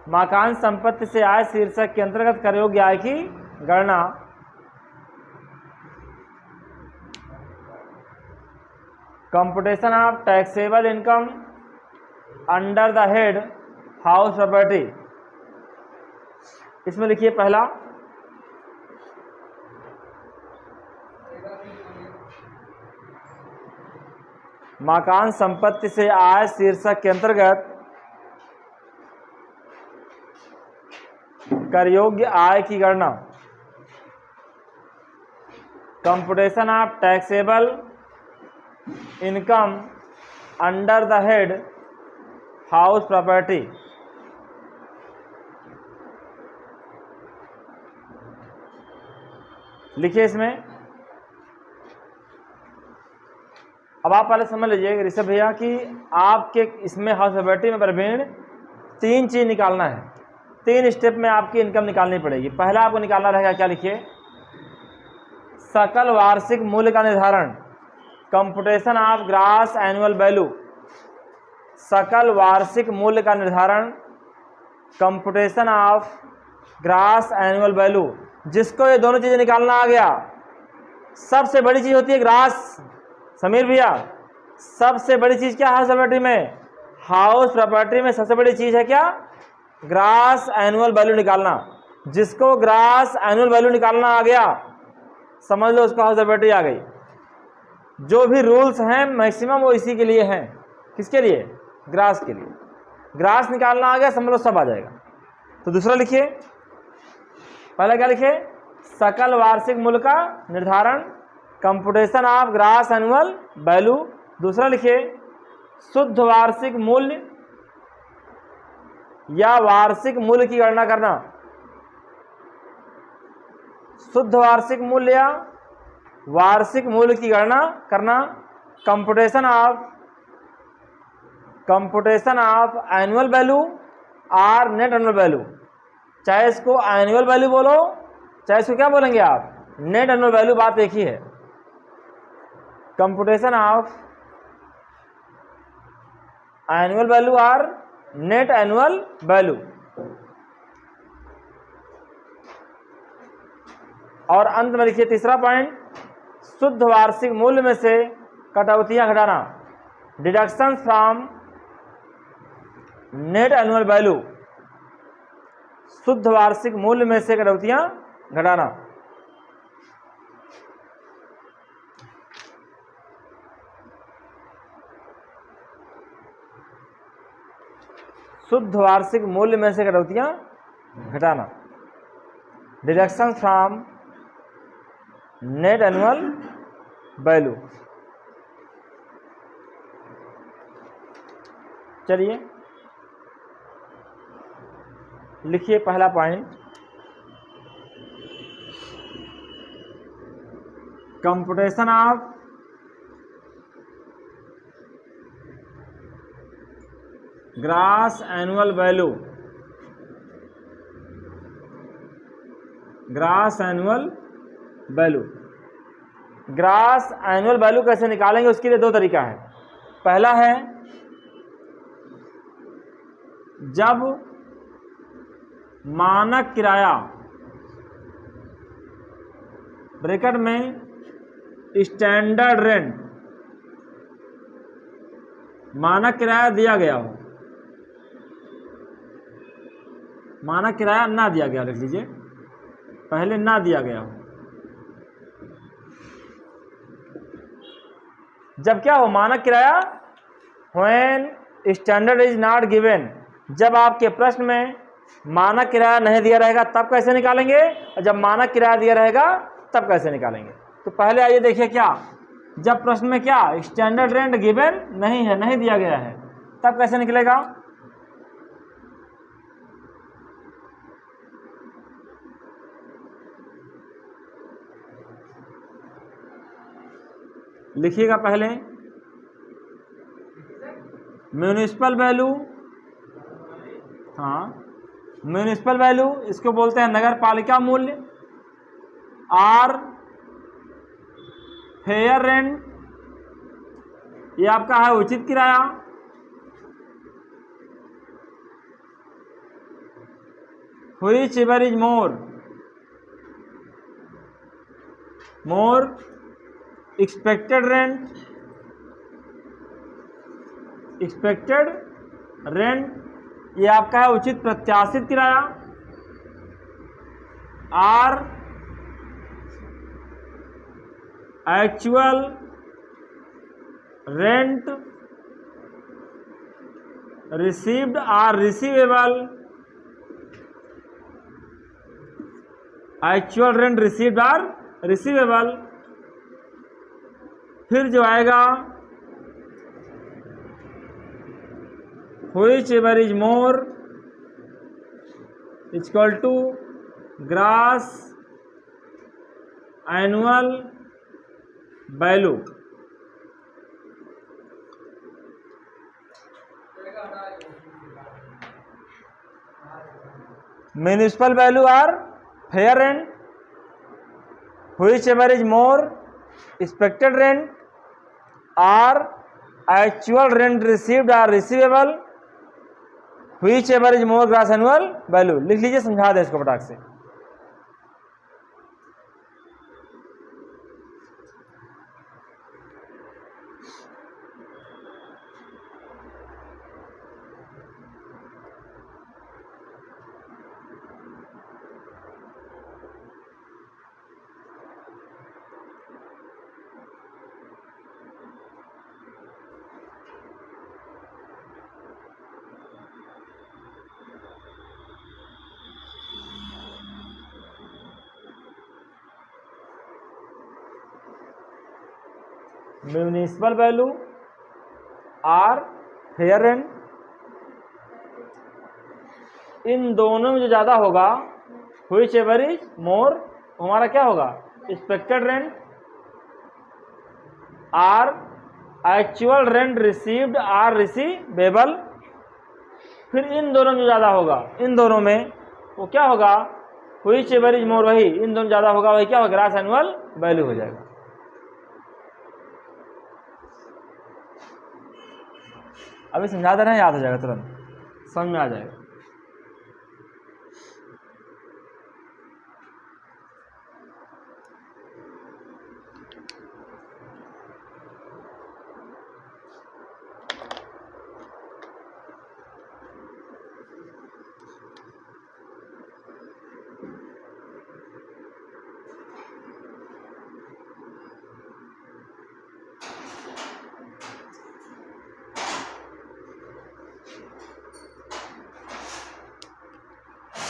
मकान संपत्ति से आय शीर्षक के अंतर्गत कर योग्य आय की गणना। Computation of taxable income under the head house property. इसमें लिखिए पहला, मकान संपत्ति से आय शीर्षक के अंतर्गत कर योग्य आय की गणना। Computation of taxable income under the head house property. लिखिए इसमें। अब आप पहले समझ लीजिए ऋषभ भैया कि आपके इसमें हाउस प्रॉपर्टी में प्रवीण 3 चीज निकालना है। 3 स्टेप में आपकी इनकम निकालनी पड़ेगी। पहला आपको निकालना रहेगा, क्या लिखिए, सकल वार्षिक मूल्य का निर्धारण। Computation of gross annual value. सकल वार्षिक मूल्य का निर्धारण, computation of gross annual value. जिसको ये दोनों चीजें निकालना आ गया, सबसे बड़ी चीज होती है ग्रॉस। समीर भैया, सबसे बड़ी चीज क्या है हाउस प्रॉपर्टी में? हाउस प्रॉपर्टी में सबसे बड़ी चीज है क्या? ग्रॉस एनुअल वैल्यू निकालना। जिसको ग्रॉस एनुअल वैल्यू निकालना आ गया, समझ लो उसको हाउस प्रॉपर्टी आ गई। जो भी रूल्स हैं मैक्सिमम वो इसी के लिए हैं। किसके लिए? ग्रॉस के लिए। ग्रॉस निकालना आ गया, समझ लो सब आ जाएगा। तो दूसरा लिखिए, पहला क्या लिखिए? सकल वार्षिक मूल्य का निर्धारण, computation of gross annual value. दूसरा लिखिए, शुद्ध वार्षिक मूल्य या वार्षिक मूल्य की गणना करना। शुद्ध वार्षिक मूल्य या वार्षिक मूल्य की गणना करना। कंप्यूटेशन ऑफ एनुअल वैल्यू और नेट एनुअल वैल्यू। चाहे इसको एनुअल वैल्यू बोलो, चाहे इसको क्या बोलेंगे आप, नेट एनुअल वैल्यू, बात एक ही है। कंप्यूटेशन ऑफ एनुअल वैल्यू और नेट एनुअल वैल्यू। और अंत में लिखिए तीसरा पॉइंट, शुद्ध वार्षिक मूल्य में से कटौतियां घटाना। Deduction from net annual value. शुद्ध वार्षिक मूल्य में से कटौतियां घटाना। शुद्ध वार्षिक मूल्य में से कटौतियां घटाना। Deduction from net annual value. चलिए लिखिए पहला point, computation of gross annual value. Gross annual value. Gross annual value कैसे निकालेंगे, उसके लिए 2 तरीका है। पहला है, जब मानक किराया ब्रैकेट में स्टैंडर्ड रेंट, मानक किराया दिया गया हो, मानक किराया ना दिया गया, लिख लीजिए पहले ना दिया गया हो। जब क्या हो, मानक किराया, when standard is not given, जब आपके प्रश्न में मानक किराया नहीं दिया रहेगा तब कैसे निकालेंगे, और जब मानक किराया दिया रहेगा तब कैसे निकालेंगे। तो पहले आइए देखिए, क्या जब प्रश्न में क्या स्टैंडर्ड रेंट गिवन नहीं है, नहीं दिया गया है, तब कैसे निकलेगा। लिखिएगा पहले, म्यूनिसिपल वैल्यू, हाँ म्यूनिसिपल वैल्यू, इसको बोलते हैं नगर पालिका मूल्य, और फेयर रेंट, ये आपका है उचित किराया, whichever is more expected rent, ये आपका है उचित प्रत्याशित किराया, or actual rent received or receivable, actual rent received or receivable. फिर जो आएगा whichever is more equal to gross annual value. Municipal value or fair rent, whichever is more expected rent, or actual rent received or receivable, whichever is more gross annual value. लिख लीजिए, समझा दे इसको फटाक से। Municipal value or fair rent, इन दोनों में जो ज़्यादा होगा व्हिच एवर इज मोर, हमारा क्या होगा expected rent, or actual rent received or receivable. फिर इन दोनों में जो ज़्यादा होगा, इन दोनों में वो क्या होगा व्हिच एवर इज मोर, वही इन दोनों ज़्यादा होगा, वही क्या होगा ग्रास एनुअल वैल्यू हो जाएगा। अभी समझा दे रहे हैं, याद हो जाएगा, तुरंत समझ में आ जाएगा।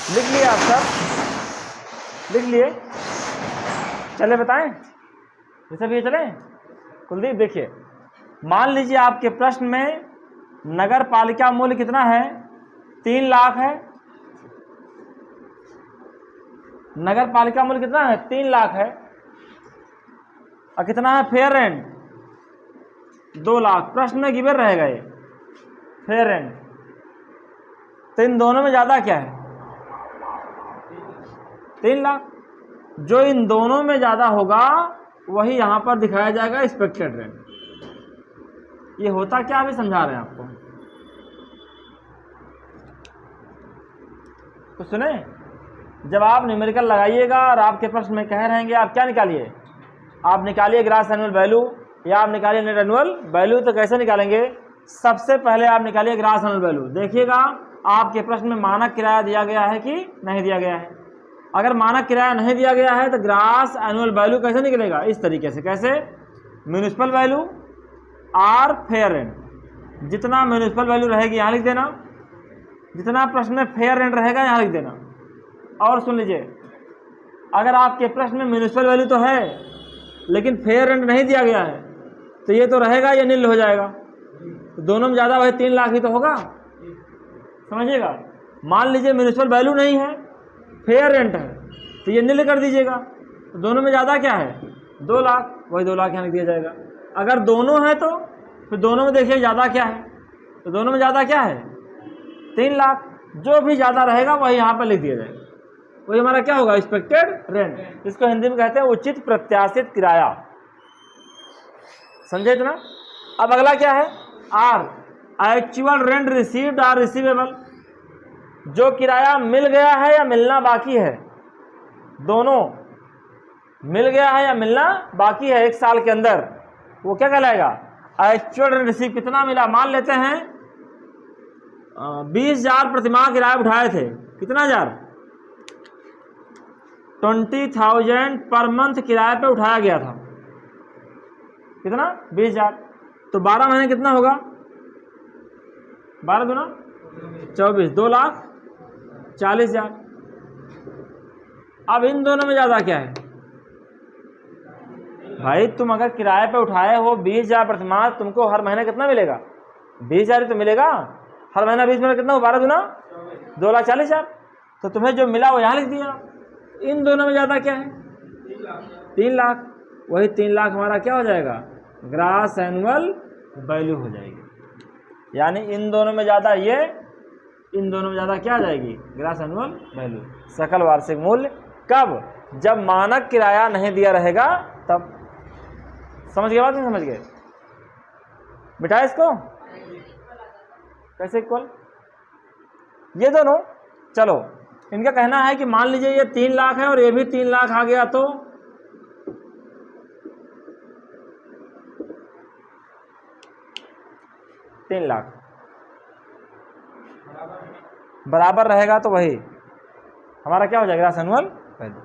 लिख लिए आप सब, लिख लिए, चले बताएं जैसे भी ये चले। कुलदीप देखिए, मान लीजिए आपके प्रश्न में नगर पालिका मूल्य कितना है 3 लाख है, नगर पालिका मूल्य कितना है 3 लाख है, और कितना है फेयर रेंट 2 लाख। प्रश्न में गिवन रहेगा ये फेयर रेंट, तो इन दोनों में ज़्यादा क्या है 3 लाख। जो इन दोनों में ज़्यादा होगा वही यहाँ पर दिखाया जाएगा एक्सपेक्टेड रेंट। ये होता क्या अभी समझा रहे हैं आपको, तो सुने, जब आप न्यूमेरिकल लगाइएगा और आपके प्रश्न में कह रहेंगे आप क्या निकालिए, आप निकालिए ग्रास एनुअल वैल्यू या आप निकालिए नेट एनुअल वैल्यू। तो कैसे निकालेंगे, सबसे पहले आप निकालिए ग्रास एनुअल वैल्यू। देखिएगा आपके प्रश्न में मानक किराया दिया गया है कि नहीं दिया गया है। अगर मानक किराया नहीं दिया गया है तो ग्रास एनुअल वैल्यू कैसे निकलेगा, इस तरीके से। कैसे, municipal value or fair rent, जितना म्युनिसिपल वैल्यू रहेगी यहाँ लिख देना, जितना प्रश्न में फेयर रेंट रहेगा यहाँ लिख देना। और सुन लीजिए, अगर आपके प्रश्न में म्युनिसिपल वैल्यू तो है लेकिन फेयर रेंट नहीं दिया गया है तो ये तो रहेगा, ये नील हो जाएगा। तो दोनों में ज़्यादा वही 3 लाख ही तो होगा, समझिएगा। मान लीजिए म्युनिसिपल वैल्यू नहीं है, फेयर रेंट है, तो ये नील कर दीजिएगा। तो दोनों में ज़्यादा क्या है 2 लाख, वही 2 लाख यहाँ लिख दिया जाएगा। अगर दोनों है तो फिर दोनों में देखिए ज़्यादा क्या है, तो दोनों में ज़्यादा क्या है 3 लाख। जो भी ज़्यादा रहेगा वही यहाँ पर लिख दिया जाएगा, वही हमारा क्या होगा एक्सपेक्टेड रेंट। इसको हिंदी में कहते हैं उचित प्रत्याशित किराया, समझे इतना। अब अगला क्या है, or actual rent received or receivable. जो किराया मिल गया है या मिलना बाकी है, दोनों मिल गया है या मिलना बाकी है 1 साल के अंदर, वो क्या कहलाएगा? Actual receive. कितना मिला? मान लेते हैं 20,000 प्रतिमाह किराया उठाए थे। कितना हजार? 20,000 पर मंथ किराए पे उठाया गया था। कितना? 20,000। तो 12 महीने कितना होगा? 12 दूना 24, 2,40,000। अब इन दोनों में ज़्यादा क्या है भाई? तुम अगर किराए पे उठाए हो 20,000 प्रतिमाह, तुमको हर महीने कितना मिलेगा? 20,000 तो मिलेगा हर महीना। 20 महीने कितना हो? 12 दूना 2,40,000। तो तुम्हें जो मिला वो यहाँ लिख दिया। इन दोनों में ज़्यादा क्या है? 3 लाख। वही 3 लाख हमारा क्या हो जाएगा? ग्रास एनुअल वैल्यू हो जाएगी। यानी इन दोनों में ज़्यादा ये, इन दोनों में ज़्यादा क्या आ जाएगी? ग्रास एनुअल वैल्यू, सकल वार्षिक मूल्य। कब? जब मानक किराया नहीं दिया रहेगा तब। समझ गए बात? नहीं समझ गए? बिठाए इसको कैसे इक्वल? ये दोनों, चलो इनका कहना है कि मान लीजिए ये 3 लाख है और ये भी 3 लाख आ गया, तो तीन लाख बराबर रहेगा, तो वही हमारा क्या हो जाएगा? Grass annual value.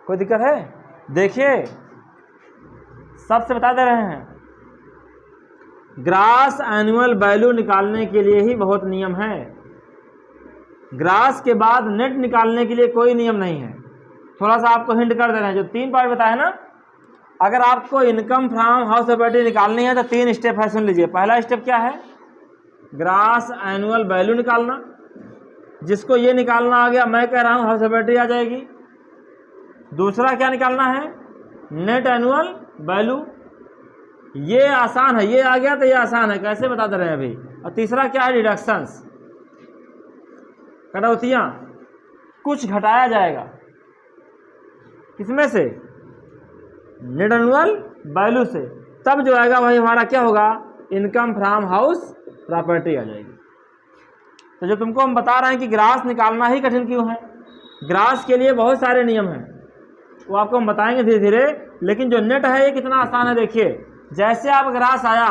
कोई दिक्कत है? देखिए सबसे बता दे रहे हैं, ग्रास एनुअल वैल्यू निकालने के लिए ही बहुत नियम है। ग्रास के बाद नेट निकालने के लिए कोई नियम नहीं है। थोड़ा सा आपको हिंट कर दे रहे हैं, जो 3 पार्ट बताया ना, अगर आपको इनकम फ्रॉम हाउस प्रॉपर्टी निकालनी है तो 3 स्टेप है, सुन लीजिए। पहला स्टेप क्या है? ग्रास एनुअल वैल्यू निकालना। जिसको ये निकालना आ गया, मैं कह रहा हूँ हाउस प्रॉपर्टी आ जाएगी। दूसरा क्या निकालना है? Net annual value. ये आसान है, ये आ गया तो ये आसान है, कैसे बता दे रहे हैं अभी। और तीसरा क्या है? डिडक्शंस, कटौतियाँ। कुछ घटाया जाएगा किसमें से? नेट एनुअल वैल्यू से। तब जो आएगा वही हमारा क्या होगा? इनकम फ्रॉम हाउस प्रॉपर्टी आ जाएगी। तो जो तुमको हम बता रहे हैं कि ग्रास निकालना ही कठिन क्यों है, ग्रास के लिए बहुत सारे नियम हैं, वो आपको हम बताएंगे धीरे धीरे। लेकिन जो नेट है ये कितना आसान है। देखिए जैसे आप ग्रास आया,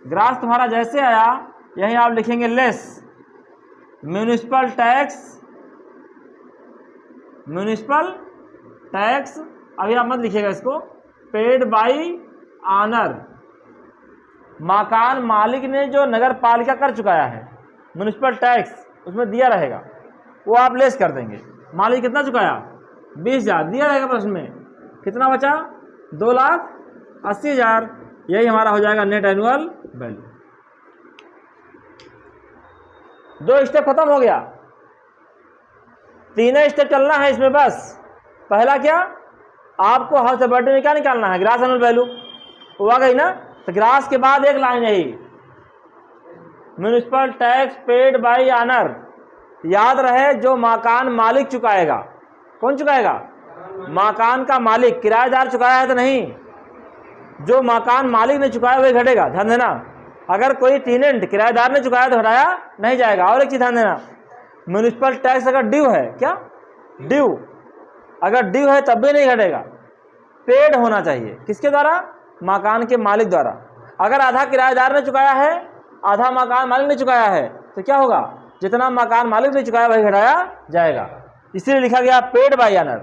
ग्रास तुम्हारा जैसे आया, यहीं आप लिखेंगे less municipal tax. Municipal tax अभी आप मत लिखिएगा इसको, पेड बाई ऑनर। मकान मालिक ने जो नगर पालिका कर चुकाया है म्यूनिसिपल टैक्स, उसमें दिया रहेगा, वो आप लेस कर देंगे। मालिक कितना चुकाया? 20,000 दिया रहेगा प्रश्न में। कितना बचा? 2,80,000। यही हमारा हो जाएगा नेट एनुअल वैल्यू। 2 स्टेप खत्म हो गया, 3 स्टेप चलना है इसमें बस। पहला क्या? आपको हाउस प्रॉपर्टी में क्या निकालना है? Grass annual value. वो आ गई ना? तो ग्रास के बाद एक लाइन यही, municipal tax paid by owner. याद रहे जो मकान मालिक चुकाएगा। कौन चुकाएगा? मकान का मालिक। किराएदार चुकाया है तो नहीं, जो मकान मालिक ने चुकाया वही घटेगा, ध्यान देना। अगर कोई टेनेंट किराएदार ने चुकाया तो घटाया नहीं जाएगा। और एक चीज ध्यान देना, म्यूनिसिपल टैक्स अगर ड्यू है, क्या ड्यू, अगर ड्यू है तब भी नहीं घटेगा, पेड होना चाहिए। किसके द्वारा? मकान के मालिक द्वारा। अगर आधा किराएदार ने चुकाया है, आधा मकान मालिक ने चुकाया है, तो क्या होगा? जितना मकान मालिक ने चुकाया वही घटाया जाएगा। इसीलिए लिखा गया पेड बाई ऑनर।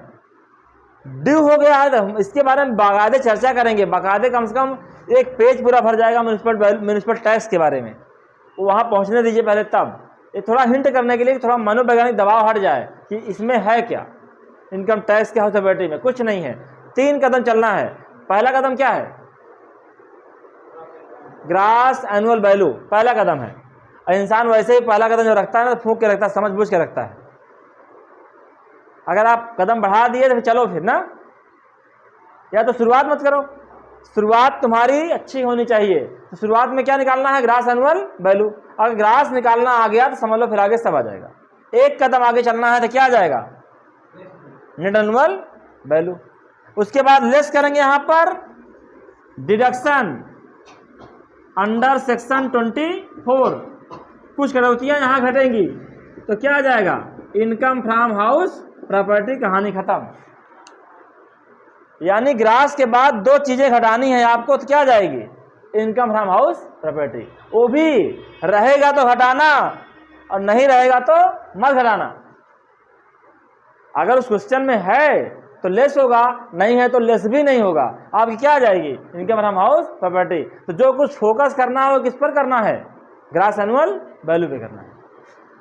ड्यू हो गया है तो इसके बारे में बाकायदे चर्चा करेंगे, बाकायदे कम से कम एक पेज पूरा भर जाएगा म्यूनिसिपल टैक्स के बारे में। वहाँ पहुँचने दीजिए पहले, तब ये थोड़ा हिंट करने के लिए, थोड़ा मनोवैज्ञानिक दबाव हट जाए कि इसमें है क्या। इनकम टैक्स के हाउस प्रॉपर्टी में कुछ नहीं है। 3 कदम चलना है। पहला कदम क्या है? ग्रास एनुअल वैल्यू पहला कदम है। इंसान वैसे ही पहला कदम जो रखता है ना, फूंक के रखता है, समझ बूझ के रखता है। अगर आप कदम बढ़ा दिए तो फिर चलो फिर ना, या तो शुरुआत मत करो। शुरुआत तुम्हारी अच्छी होनी चाहिए। तो शुरुआत में क्या निकालना है? Grass annual value. अगर ग्रास निकालना आ गया तो समझ लो फिर आगे सब आ जाएगा। एक कदम आगे चलना है तो क्या आ जाएगा? Net annual value. उसके बाद लेस करेंगे यहां पर डिडक्शन अंडर सेक्शन 24। कुछ कटौतियाँ यहाँ घटेंगी तो क्या आ जाएगा, इनकम फ्रॉम हाउस प्रॉपर्टी, कहानी खत्म। यानी ग्रास के बाद दो चीजें घटानी है आपको, तो क्या आ जाएगी, इनकम फ्रॉम हाउस प्रॉपर्टी। वो भी रहेगा तो घटाना और नहीं रहेगा तो मत घटाना। अगर उस क्वेश्चन में है तो लेस होगा, नहीं है तो लेस भी नहीं होगा, आपकी क्या आ जाएगी, इनकम फ्रॉम हाउस प्रॉपर्टी। तो जो कुछ फोकस करना है वो किस पर करना है, ग्रास एनुअल वैल्यू पे करना है।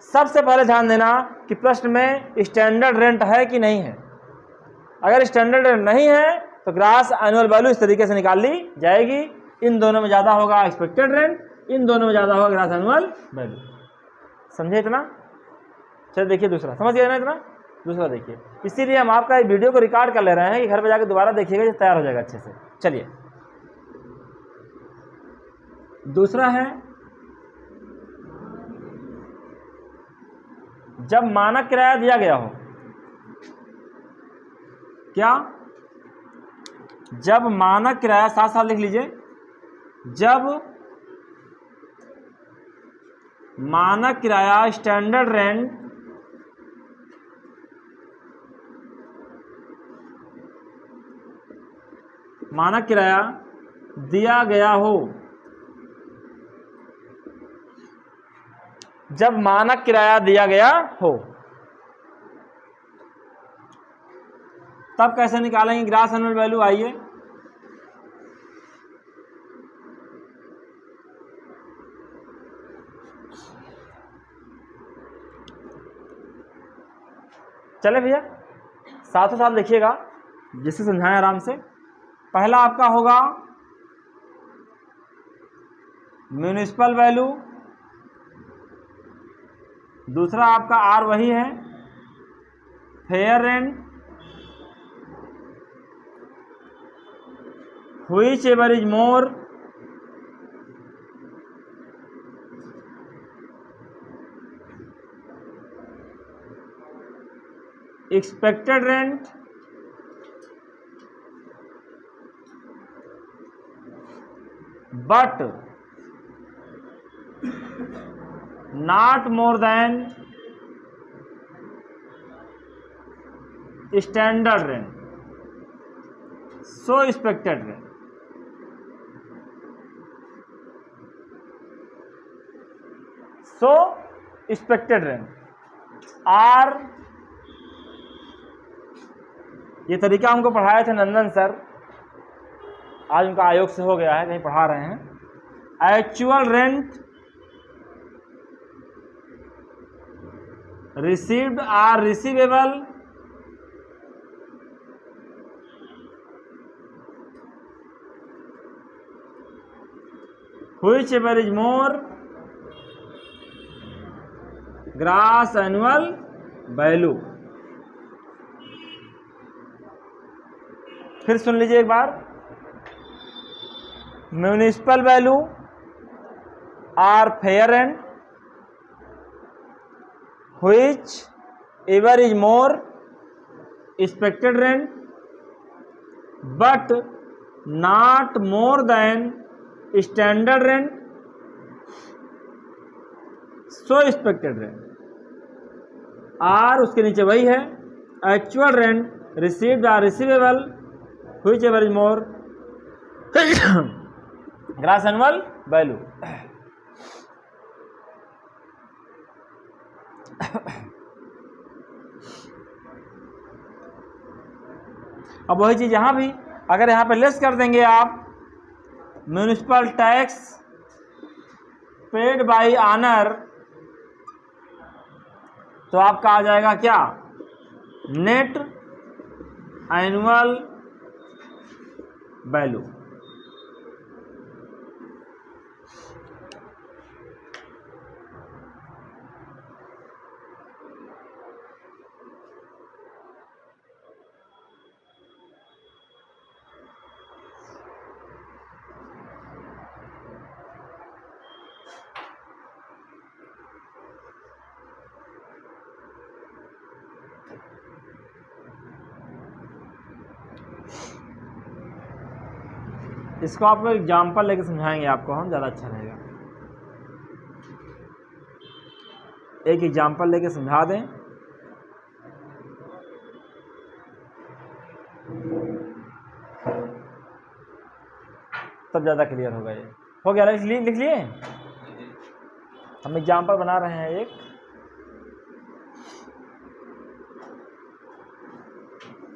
सबसे पहले ध्यान देना कि प्रश्न में स्टैंडर्ड रेंट है कि नहीं है। अगर स्टैंडर्ड रेंट नहीं है तो ग्रास एनुअल वैल्यू इस तरीके से निकाल ली जाएगी, इन दोनों में ज़्यादा होगा एक्सपेक्टेड रेंट, इन दोनों में ज़्यादा होगा ग्रास एनुअल वैल्यू। समझे इतना? चलिए देखिए दूसरा, समझ गए ना इतना? दूसरा देखिए, इसीलिए हम आपका वीडियो को रिकॉर्ड कर ले रहे हैं कि घर पे जाकर दोबारा देखिएगा, ये तैयार हो जाएगा अच्छे से। चलिए दूसरा है, जब मानक किराया दिया गया हो, क्या, जब मानक किराया, साथ साथ लिख लीजिए, जब मानक किराया स्टैंडर्ड रेंट मानक किराया दिया गया हो, जब मानक किराया दिया गया हो तब कैसे निकालेंगे ग्रास एनुअल वैल्यू, आइए। चले भैया साथों साथ देखिएगा जिससे समझाएं आराम से। पहला आपका होगा म्यूनिसिपल वैल्यू, दूसरा आपका आर वही है fair rent, whichever is more expected rent but not more than standard rent, so expected rent। so expected rent or, ये तरीका हमको पढ़ाए थे नंदन सर, आज उनका आयोग से हो गया है, कहीं पढ़ा रहे हैं। Actual rent received or receivable whichever is more gross annual value. फिर सुन लीजिए एक बार, municipal value or fair rent whichever is more expected rent but not more than standard rent, so expected rent. आर उसके नीचे वही है, actual rent received or receivable whichever is more gross annual value. अब वही चीज यहां भी, अगर यहां पे लेस कर देंगे आप municipal tax paid by honour, तो आपका आ जाएगा क्या, नेट एनुअल वैल्यू। इसको आपको एग्जाम्पल लेके समझाएंगे आपको हम, ज़्यादा अच्छा रहेगा। एक एग्जाम्पल लेके समझा दें। तब ज़्यादा क्लियर होगा। ये हो गया ना, इसलिए लिख लिए। हम एग्जाम्पल बना रहे हैं एक,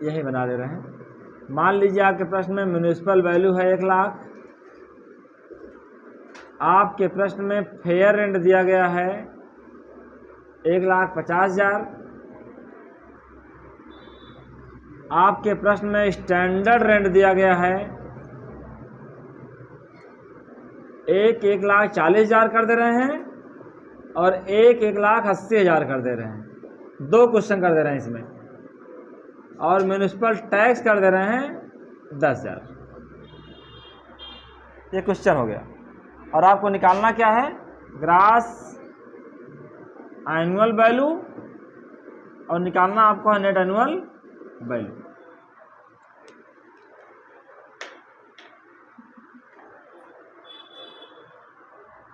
यही बना दे रहे हैं। मान लीजिए आपके प्रश्न में म्यूनिसिपल वैल्यू है 1 लाख, आपके प्रश्न में फेयर रेंट दिया गया है 1,50,000, आपके प्रश्न में स्टैंडर्ड रेंट दिया गया है 1,40,000 कर दे रहे हैं और 1,80,000 कर दे रहे हैं। 2 क्वेश्चन कर दे रहे हैं इसमें, और म्यूनिसिपल टैक्स कर दे रहे हैं 10,000। ये क्वेश्चन हो गया। और आपको निकालना क्या है? ग्रास एनुअल वैल्यू, और निकालना आपको है नेट एनुअल वैल्यू।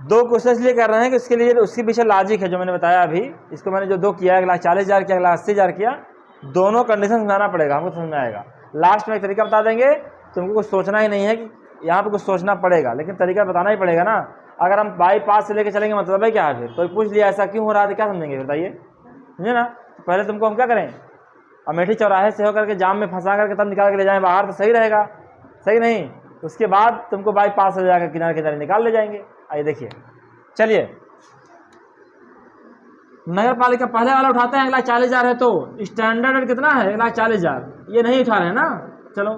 दो क्वेश्चन इसलिए कर रहे हैं कि उसके लिए उसके पीछे लॉजिक है जो मैंने बताया अभी। इसको मैंने जो 2 किया, 1,40,000 किया, 1,80,000 किया, दोनों कंडीशन समझाना पड़ेगा, हमको समझ में आएगा। लास्ट में एक तरीका बता देंगे, तुमको कुछ सोचना ही नहीं है कि यहाँ पे कुछ सोचना पड़ेगा, लेकिन तरीका बताना ही पड़ेगा ना। अगर हम बाई पास से लेके चलेंगे मतलब है क्या है? फिर कोई पूछ लिया ऐसा क्यों हो रहा है तो क्या समझेंगे? बताइए, समझे ना। पहले तुमको हम क्या करें, अमेठी चौराहे से होकर के जाम में फंसा करके तब निकाल के ले जाएं बाहर, तो सही रहेगा? सही नहीं। उसके बाद तुमको बाई पास से जाकर किनारे किनारे निकाल ले जाएंगे। आइए देखिए, चलिए नगर पालिका पहले वाला उठाते हैं। 1,40,000 है तो स्टैंडर्ड रेट कितना है? 1,40,000। ये नहीं उठा रहे हैं ना। चलो,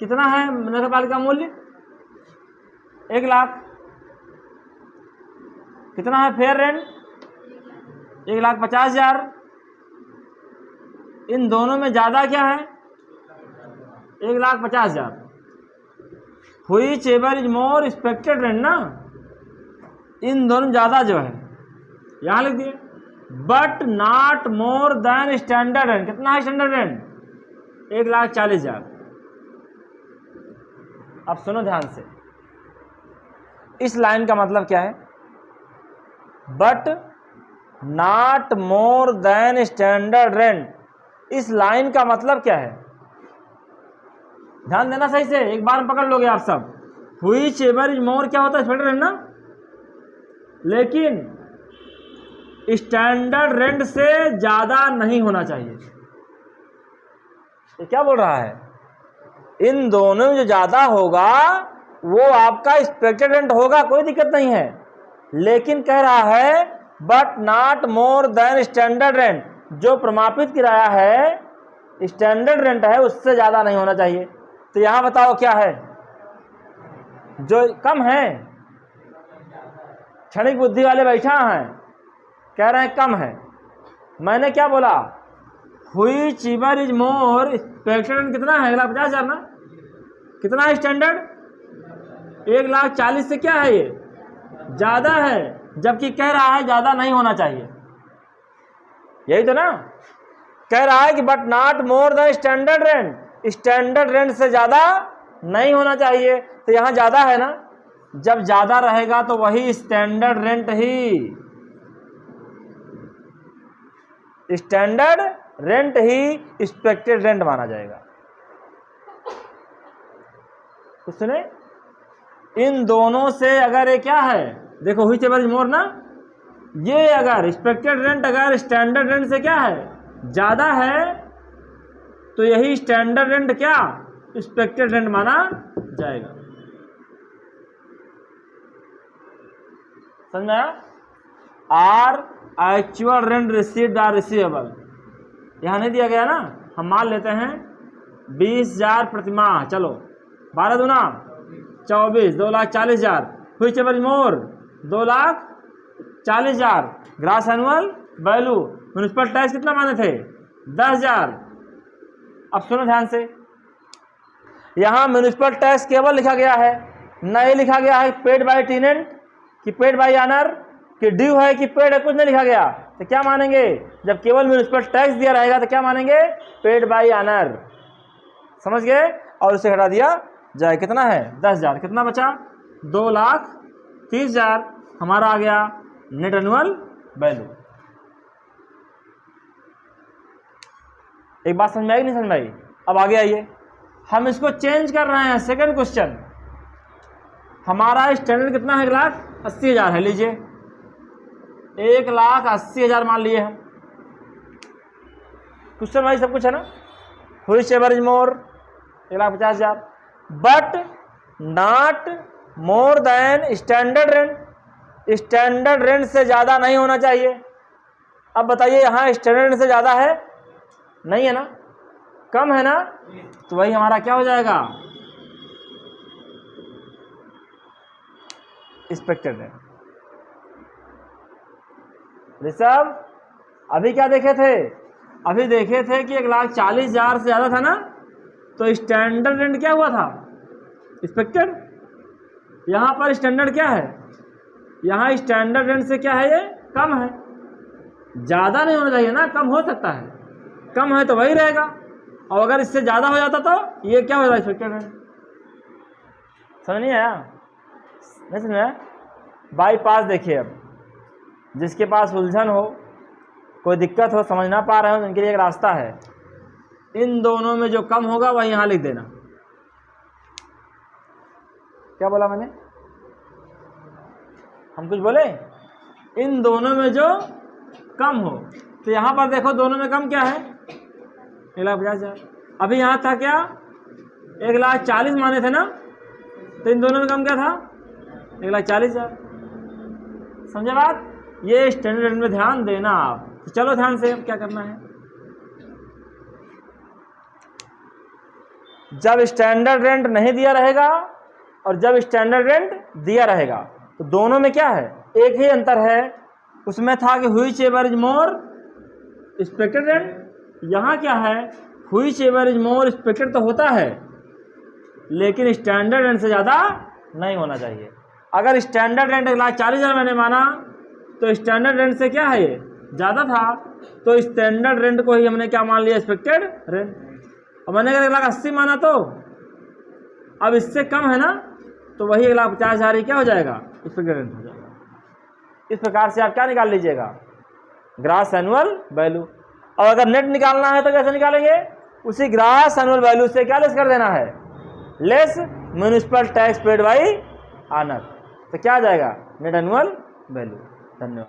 कितना है नगर पालिका मूल्य? 1 लाख। कितना है फेयर रेंट? 1,50,000। इन दोनों में ज्यादा क्या है? 1,50,000। Which ever is more expected rent ना, इन दोनों ज्यादा जो है, यहां लिख दिए। But not more than standard rent. कितना है स्टैंडर्ड रेंट? 1,40,000। अब सुनो ध्यान से, इस लाइन का मतलब क्या है? But not more than standard rent, इस लाइन का मतलब क्या है? ध्यान देना सही से, एक बार में पकड़ लोगे आप सब। व्हिच एवर इज मोर क्या होता है? स्टैंडर्ड रेंट ना, लेकिन स्टैंडर्ड रेंट से ज्यादा नहीं होना चाहिए। ये क्या बोल रहा है? इन दोनों में जो ज्यादा होगा वो आपका एक्सपेक्टेड रेंट होगा, कोई दिक्कत नहीं है, लेकिन कह रहा है but not more than standard rent, जो प्रमापित किराया है स्टैंडर्ड रेंट है उससे ज्यादा नहीं होना चाहिए। तो यहां बताओ क्या है जो कम है? क्षणिक बुद्धि वाले बैठा हैं, कह रहे हैं कम है। मैंने क्या बोला? Which ever is more expected rent कितना है? 1,50,000 ना। कितना है स्टैंडर्ड? 1,40,000 से क्या है? ये ज्यादा है, जबकि कह रहा है ज्यादा नहीं होना चाहिए। यही तो ना, कह रहा है कि but not more the standard rent, standard rent से ज्यादा नहीं होना चाहिए। तो यहां ज्यादा है ना, जब ज्यादा रहेगा तो वही स्टैंडर्ड रेंट ही, स्टैंडर्ड रेंट ही एक्सपेक्टेड रेंट माना जाएगा। तो सुने, इन दोनों से अगर ये क्या है, देखो व्हिच एवर इज मोर ना, ये अगर एक्सपेक्टेड रेंट अगर स्टैंडर्ड रेंट से क्या है? ज्यादा है, तो यही स्टैंडर्ड रेंट क्या? एक्सपेक्टेड रेंट माना जाएगा। समझ में आया? Or actual rent received or receivable, यहां नहीं दिया गया ना। हम मान लेते हैं 20,000 प्रति माह। चलो 12 दूना 24, 2,40,000। Which ever is more 2,40,000। Grass annual value, municipal tax कितना माने थे? 10,000। अब सुनो ध्यान से, यहां म्युनिसिपल टैक्स केवल लिखा गया है, नहीं लिखा गया है पेड बाय टेनेंट कि पेड बाय ऑनर कि ड्यू है कि पेड है, कुछ नहीं लिखा गया। तो क्या मानेंगे? जब केवल म्युनिसिपल टैक्स दिया रहेगा तो क्या मानेंगे? Paid by honour. समझ गए? और उसे हटा दिया जाए। कितना है? 10,000। कितना बचा? 2,30,000। हमारा आ गया नेट एनुअल वैल्यू। एक बात समझ में आई नहीं समझ में आई? अब आगे आइए, हम इसको चेंज कर रहे हैं। सेकंड क्वेश्चन, हमारा स्टैंडर्ड कितना है? 1,80,000 है। लीजिए 1,80,000 मान लिए हम। क्वेश्चन भाई सब कुछ है ना। Which ever is more, 1,50,000 but not more than standard rent. Standard rent से ज़्यादा नहीं होना चाहिए। अब बताइए यहाँ स्टैंडर्ड रेंट से ज़्यादा है? नहीं है ना, कम है ना, तो वही हमारा क्या हो जाएगा? Expected rent. ऋषभ अभी क्या देखे थे? अभी देखे थे कि 1,40,000 से ज़्यादा था ना, तो स्टैंडर्ड रेंट क्या हुआ था? एक्सपेक्टेड। यहाँ पर स्टैंडर्ड क्या है? यहाँ स्टैंडर्ड रेंट से क्या है? ये कम है। ज़्यादा नहीं होना चाहिए ना, कम हो सकता है। कम है तो वही रहेगा, और अगर इससे ज़्यादा हो जाता तो ये क्या हो जाएगा? Expected rent. समझ नहीं आया? नहीं समझ आया? बाईपास देखिए, अब जिसके पास उलझन हो, कोई दिक्कत हो, समझ ना पा रहे हो, तो उनके लिए एक रास्ता है। इन दोनों में जो कम होगा वह यहाँ लिख देना। क्या बोला मैंने? हम कुछ बोले? इन दोनों में जो कम हो, तो यहाँ पर देखो दोनों में कम क्या है? 1,50,000। अभी यहाँ था क्या? 1,40,000 माने थे ना, तो इन दोनों में कम क्या था? 1,40,000। समझे बात? ये स्टैंडर्ड रेंट में ध्यान देना आप। तो चलो ध्यान से, अब क्या करना है? जब स्टैंडर्ड रेंट नहीं दिया रहेगा और जब स्टैंडर्ड रेंट दिया रहेगा, तो दोनों में क्या है? एक ही अंतर है। उसमें था कि which ever is more expected rent. यहाँ क्या है? Which ever is more expected तो होता है, लेकिन स्टैंडर्ड रेंट से ज़्यादा नहीं होना चाहिए। अगर स्टैंडर्ड रेंट 1,40,000 मैंने माना, तो स्टैंडर्ड रेंट से क्या है? ये ज़्यादा था, तो स्टैंडर्ड रेंट को ही हमने क्या मान लिया? Expected rent. और मैंने अगर 1,80,000 माना, तो अब इससे कम है ना, तो वही 1,50,000 ही क्या हो जाएगा? एक्सपेक्टेड रेंट हो जाएगा। इस प्रकार से आप क्या निकाल लीजिएगा? Gross annual value. और अगर नेट निकालना है तो कैसे निकालेंगे? उसी ग्रॉस एनुअल वैल्यू से क्या लेस कर देना है? Less municipal tax paid by owner. तो क्या आ जाएगा? Net annual value. धन्यवाद।